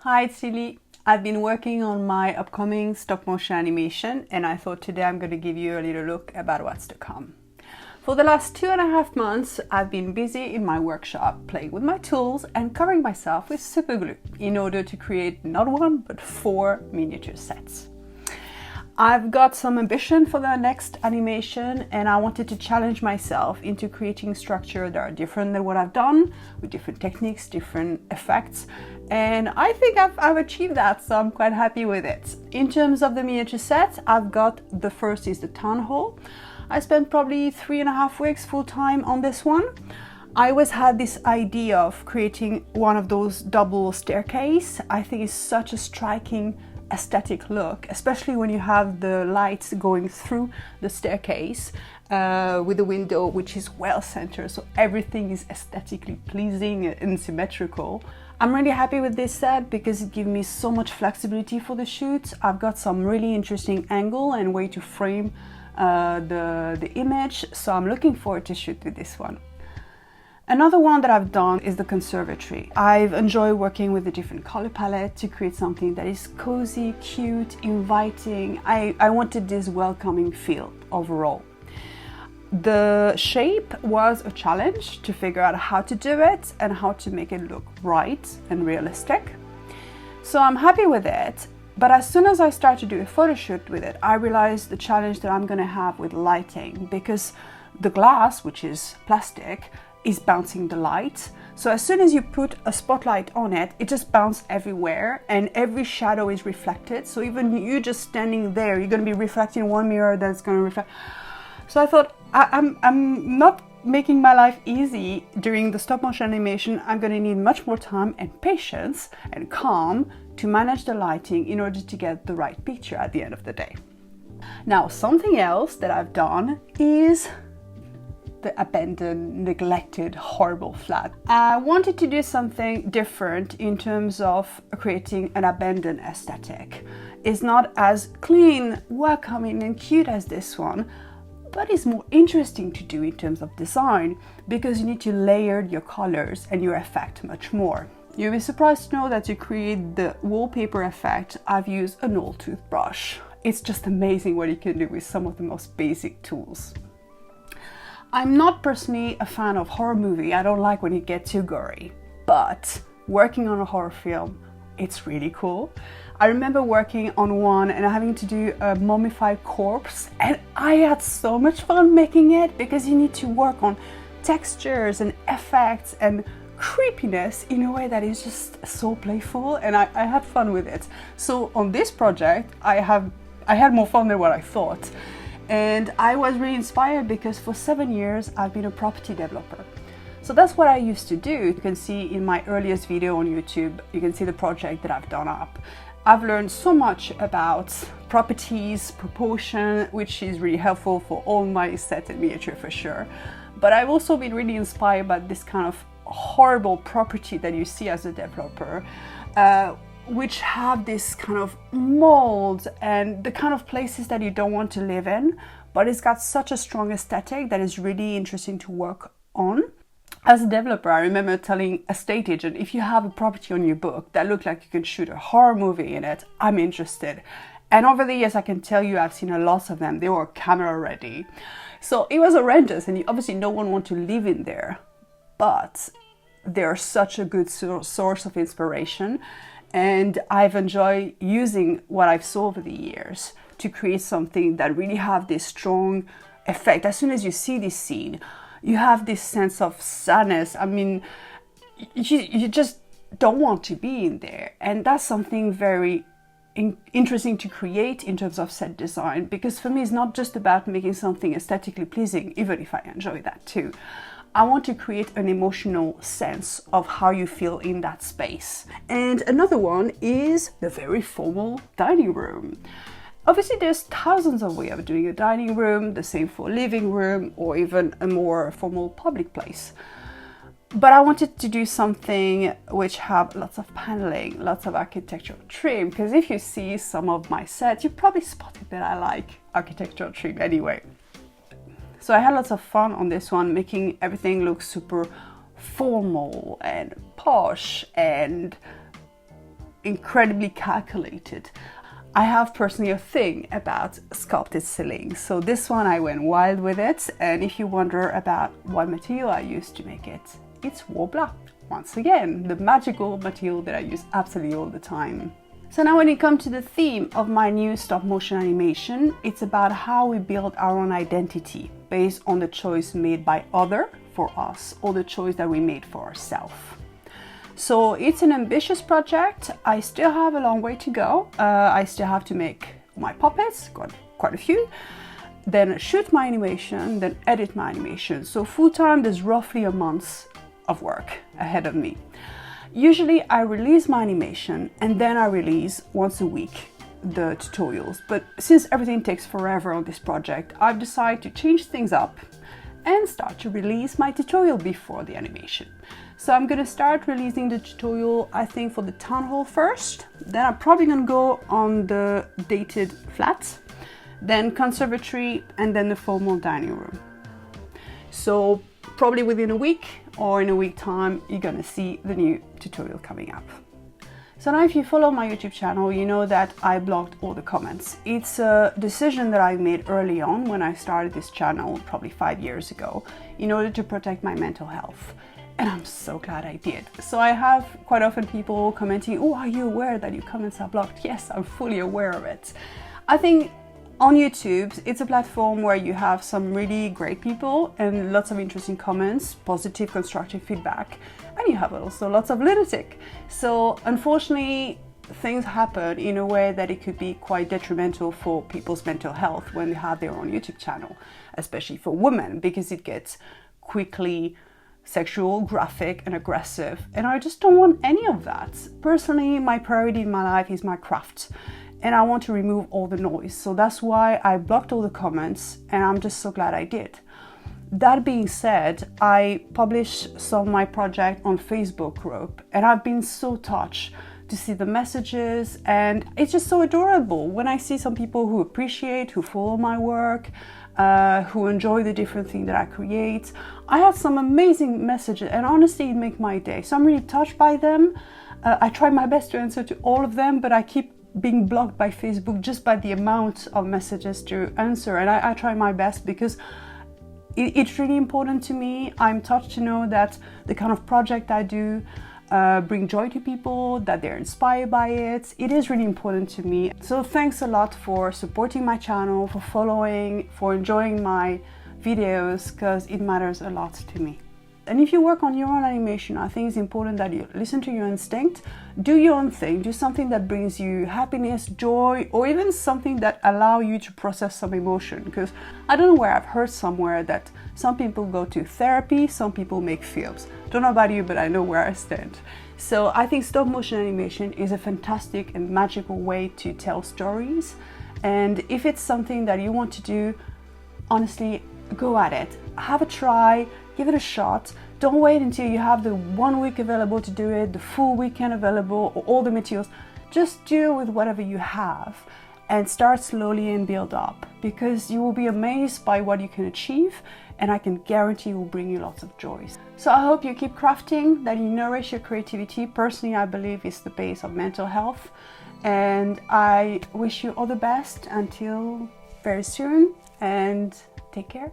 Hi, it's Lili. I've been working on my upcoming stop motion animation and I thought today I'm going to give you a little look about what's to come. For the last 2.5 months, I've been busy in my workshop playing with my tools and covering myself with super glue in order to create not one but 4 miniature sets. I've got some ambition for the next animation and I wanted to challenge myself into creating structure that are different than what I've done, with different techniques, different effects, and I think I've achieved that, so I'm quite happy with it. In terms of the miniature set, I've got the first is the town hall. I spent probably 3.5 weeks full-time on this one. I always had this idea of creating one of those double staircase. I think it's such a striking aesthetic look, especially when you have the lights going through the staircase with the window which is well centered, so everything is aesthetically pleasing and symmetrical. I'm really happy with this set because it gives me so much flexibility for the shoot. I've got some really interesting angle and way to frame the image, so I'm looking forward to shoot with this one. Another one that I've done is the Conservatory. I've enjoyed working with a different color palette to create something that is cozy, cute, inviting. I wanted this welcoming feel overall. The shape was a challenge to figure out how to do it and how to make it look right and realistic. So I'm happy with it, but as soon as I start to do a photo shoot with it, I realized the challenge that I'm gonna have with lighting, because the glass, which is plastic, is bouncing the light. So as soon as you put a spotlight on it, it just bounces everywhere and every shadow is reflected. So even you just standing there, you're gonna be reflecting one mirror that's gonna reflect. So I thought, I'm not making my life easy during the stop motion animation. I'm gonna need much more time and patience and calm to manage the lighting in order to get the right picture at the end of the day. Now, something else that I've done is the abandoned, neglected, horrible flat. I wanted to do something different in terms of creating an abandoned aesthetic. It's not as clean, welcoming and cute as this one, but it's more interesting to do in terms of design because you need to layer your colors and your effect much more. You'll be surprised to know that to create the wallpaper effect, I've used an old toothbrush. It's just amazing what you can do with some of the most basic tools. I'm not personally a fan of horror movie. I don't like when it gets too gory, but working on a horror film, it's really cool. I remember working on one and having to do a mummified corpse, and I had so much fun making it because you need to work on textures and effects and creepiness in a way that is just so playful, and I had fun with it. So on this project, I had more fun than what I thought. And I was really inspired because for 7 years I've been a property developer. So that's what I used to do. You can see in my earliest video on YouTube, you can see the project that I've done up. I've learned so much about properties, proportion, which is really helpful for all my set and miniature for sure. But I've also been really inspired by this kind of horrible property that you see as a developer, which have this kind of mold and the kind of places that you don't want to live in, but it's got such a strong aesthetic that is really interesting to work on. As a developer, I remember telling a estate agent, if you have a property on your book that looks like you can shoot a horror movie in it, I'm interested. And over the years, I can tell you I've seen a lot of them. They were camera ready. So it was horrendous, and obviously no one wants to live in there, but they're such a good source of inspiration. And I've enjoyed using what I've saw over the years to create something that really have this strong effect. As soon as you see this scene, you have this sense of sadness. I mean, you just don't want to be in there. And that's something very interesting to create in terms of set design, because for me, it's not just about making something aesthetically pleasing, even if I enjoy that too. I want to create an emotional sense of how you feel in that space. And another one is the very formal dining room. Obviously, there's thousands of ways of doing a dining room, the same for living room, or even a more formal public place. But I wanted to do something which have lots of paneling, lots of architectural trim, because if you see some of my sets, you probably spotted that I like architectural trim anyway. So I had lots of fun on this one, making everything look super formal and posh and incredibly calculated. I have personally a thing about sculpted ceilings, so this one I went wild with it. And if you wonder about what material I used to make it, it's Worbla. Once again, the magical material that I use absolutely all the time. So now when it comes to the theme of my new stop motion animation, it's about how we build our own identity based on the choice made by other for us, or the choice that we made for ourselves. So it's an ambitious project. I still have a long way to go. I still have to make my puppets, got quite a few, then shoot my animation, then edit my animation. So full time, there's roughly a month of work ahead of me. Usually I release my animation and then I release once a week the tutorials. But since everything takes forever on this project, I've decided to change things up and start to release my tutorial before the animation. So I'm gonna start releasing the tutorial, I think, for the town hall first. Then I'm probably gonna go on the dated flats, then conservatory, and then the formal dining room. So probably within a week or in a week time, you're gonna see the new tutorial coming up. So now if you follow my YouTube channel, you know that I blocked all the comments. It's a decision that I made early on when I started this channel, probably 5 years ago, in order to protect my mental health. And I'm so glad I did. So I have quite often people commenting, oh, are you aware that your comments are blocked? Yes, I'm fully aware of it. I think on YouTube, it's a platform where you have some really great people and lots of interesting comments, positive, constructive feedback, and you have also lots of lunatic. So unfortunately, things happen in a way that it could be quite detrimental for people's mental health when they have their own YouTube channel, especially for women, because it gets quickly sexual, graphic, and aggressive. And I just don't want any of that. Personally, my priority in my life is my craft, and I want to remove all the noise. So that's why I blocked all the comments, and I'm just so glad I did. That being said, I published some of my project on Facebook group, and I've been so touched to see the messages, and it's just so adorable when I see some people who appreciate, who follow my work, who enjoy the different things that I create. I had some amazing messages, and honestly it makes my day. So I'm really touched by them. I try my best to answer to all of them, but I keep being blocked by Facebook just by the amount of messages to answer, and I try my best because it's really important to me. I'm touched to know that the kind of project I do bring joy to people, that they're inspired by it. It is really important to me. So thanks a lot for supporting my channel, for following, for enjoying my videos, because it matters a lot to me. And if you work on your own animation, I think it's important that you listen to your instinct, do your own thing, do something that brings you happiness, joy, or even something that allows you to process some emotion. Because I don't know where, I've heard somewhere that some people go to therapy, some people make films. Don't know about you, but I know where I stand. So I think stop motion animation is a fantastic and magical way to tell stories. And if it's something that you want to do, honestly, go at it. Have a try, give it a shot. Don't wait until you have the 1 week available to do it, the full weekend available, or all the materials. Just do with whatever you have and start slowly and build up, because you will be amazed by what you can achieve, and I can guarantee it will bring you lots of joy. So I hope you keep crafting, that you nourish your creativity. Personally, I believe it's the base of mental health, and I wish you all the best until very soon, and take care.